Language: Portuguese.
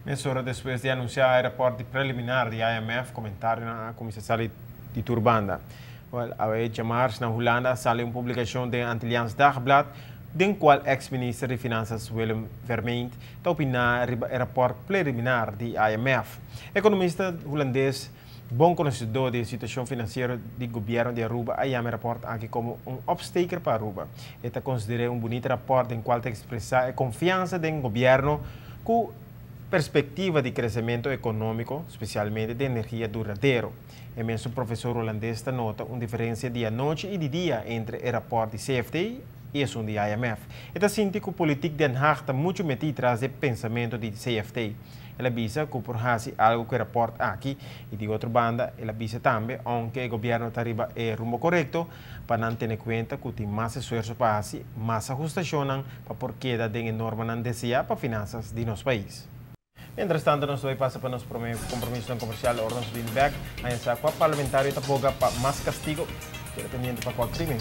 Mezz'ora después de anunciar el reporte preliminar de IMF, comentario na Commissaris de Turbanda. Well, a março, na Holanda, sale uma publicação do Antilliaans Dagblad, den qual ex-minister de Finanças Willem Vermeend está opinando o rapport preliminar de IMF. Economista holandês, bom conhecedor da situação financeira do governo de Aruba, chama o rapport aqui como obsteker para Aruba. Ele considera bonito rapport em qual expressa a confiança do governo com perspectiva de crescimento econômico, especialmente de energia duradoura. E mesmo o professor holandês nota uma diferença de noite e de dia entre o rapport de CFT e o de IMF. Ele sente que o político de Den Haag está muito metido atrás do pensamento de CFT. Ele avisa que por fazer algo que o rapport aqui e de outra banda, ele avisa também que o governo está arriba o rumo correto para não ter em conta que tem mais esforço para fazer, mais ajustação para por queda de norma não deseja para finanças de nosso país. Mientras tanto, nós vamos passar para nosso compromisso comercial Ordens de Back. Aí, sa parlamentário está para mais castigo, dependiendo para qual crime.